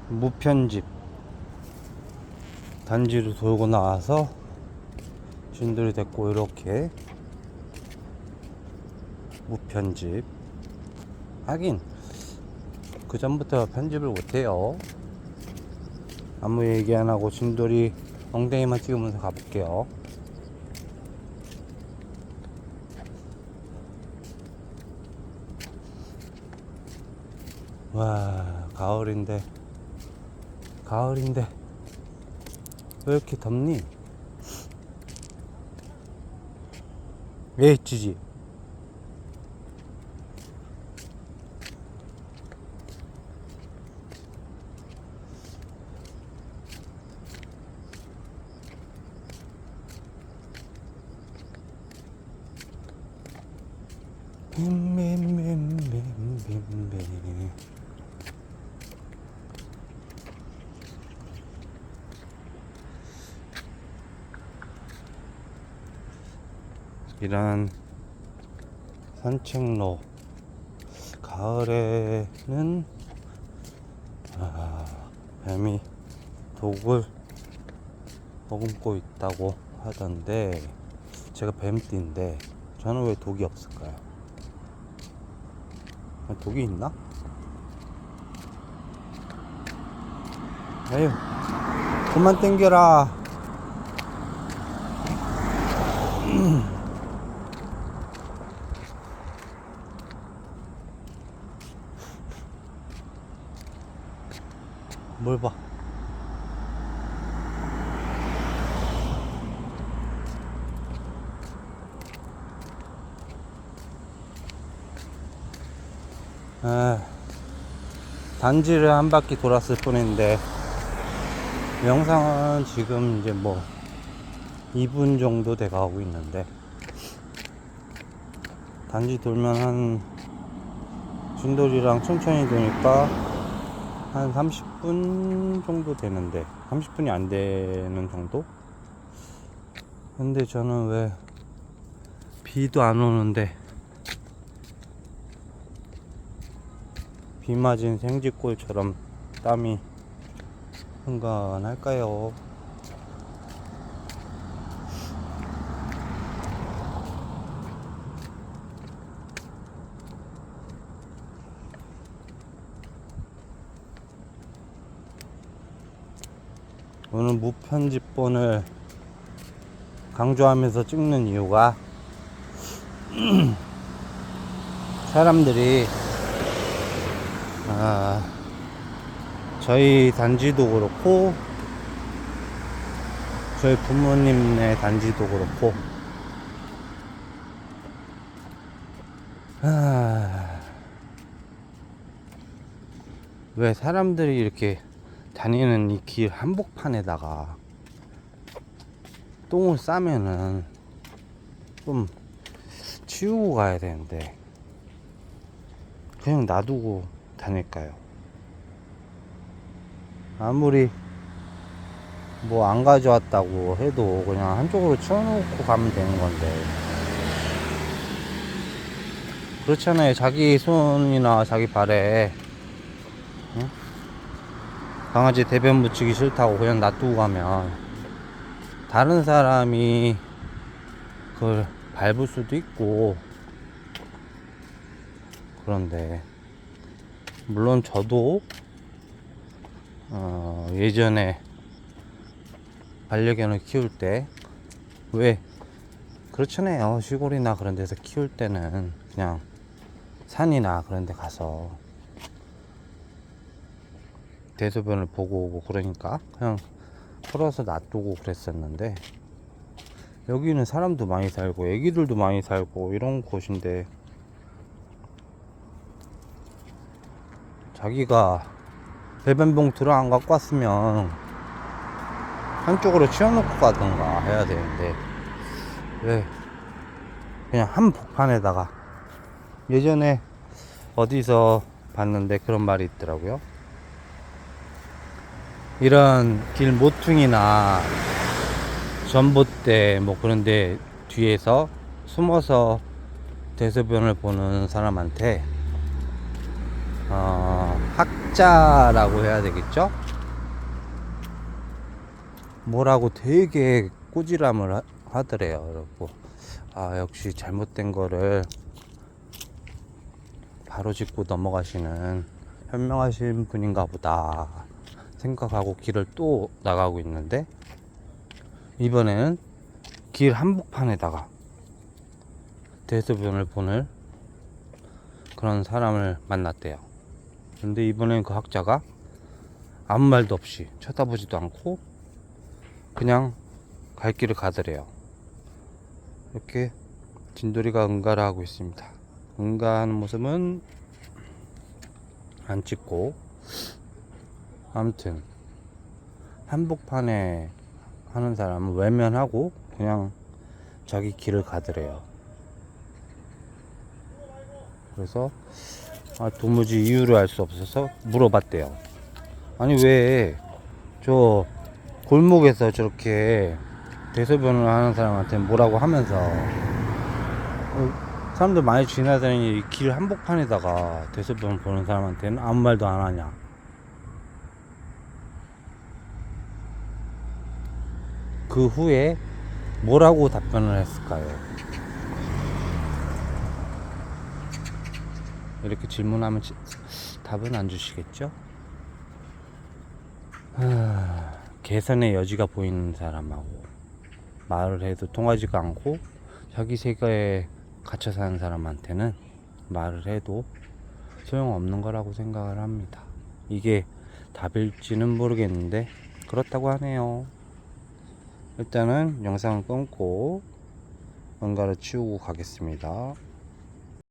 무편집 단지로 돌고 나와서 주인들이 됐고, 이렇게 무편집. 하긴 그 전부터 편집을 못해요. 아무 얘기 안 하고 진돌이 엉덩이만 찍으면서 가볼게요. 와, 가을인데 왜 이렇게 덥니? 왜 지지? 이런 산책로, 가을에는 뱀이 독을 머금고 있다고 하던데, 제가 뱀띠인데 저는 왜 독이 없을까요? 독이 있나? 에휴, 그만 땡겨라. 뭘 봐. 단지를 한 바퀴 돌았을 뿐인데, 영상은 지금 이제 뭐 2분 정도 돼 가고 있는데, 단지 돌면 한, 진돌이랑 천천히 도니까 한 30분 정도 되는데, 30분이 안 되는 정도? 근데 저는 왜 비도 안 오는데 비 맞은 생쥐꼴처럼 땀이 흥건할까요? 오늘 무편집본을 강조하면서 찍는 이유가 사람들이 저희 단지도 그렇고 저희 부모님네 단지도 그렇고 왜 사람들이 이렇게 다니는 이 길 한복판에다가 똥을 싸면은 좀 치우고 가야 되는데 그냥 놔두고 다닐까요? 아무리 뭐 안 가져왔다고 해도 그냥 한쪽으로 치워놓고 가면 되는 건데, 그렇잖아요. 자기 손이나 자기 발에 강아지 대변 묻히기 싫다고 그냥 놔두고 가면 다른 사람이 그걸 밟을 수도 있고, 그런데 물론 저도 예전에 반려견을 키울 때 왜 그렇잖아요. 시골이나 그런 데서 키울 때는 그냥 산이나 그런 데 가서 대소변을 보고 오고 그러니까 그냥 풀어서 놔두고 그랬었는데, 여기는 사람도 많이 살고 애기들도 많이 살고 이런 곳인데 자기가 배변 봉투를 안 갖고 왔으면 한쪽으로 치워놓고 가던가 해야 되는데, 왜 그냥 한 복판에다가, 예전에 어디서 봤는데 그런 말이 있더라고요. 이런 길 모퉁이나 전봇대 뭐 그런데 뒤에서 숨어서 대소변을 보는 사람한테 학자라고 해야 되겠죠? 뭐라고 되게 꾸지람을 하더래요. 그리고 역시 잘못된 거를 바로 짚고 넘어가시는 현명하신 분인가 보다 생각하고 길을 또 나가고 있는데, 이번에는 길 한복판에다가 대소변을 보는 그런 사람을 만났대요. 근데 이번엔 그 학자가 아무 말도 없이 쳐다보지도 않고 그냥 갈 길을 가더래요. 이렇게 진돌이가 응가를 하고 있습니다. 응가하는 모습은 안 찍고, 아무튼 한복판에 하는 사람은 외면하고 그냥 자기 길을 가더래요. 그래서 도무지 이유를 알 수 없어서 물어봤대요. 아니 왜 저 골목에서 저렇게 대소변을 하는 사람한테 뭐라고 하면서 사람들 많이 지나다니는 이 길 한복판에다가 대소변 보는 사람한테는 아무 말도 안 하냐. 그 후에 뭐라고 답변을 했을까요? 이렇게 질문하면 답은 안 주시겠죠? 개선의 여지가 보이는 사람하고 말을 해도 통하지가 않고 자기 세계에 갇혀 사는 사람한테는 말을 해도 소용없는 거라고 생각을 합니다. 이게 답일지는 모르겠는데 그렇다고 하네요. 일단은 영상을 끊고 뭔가를 치우고 가겠습니다.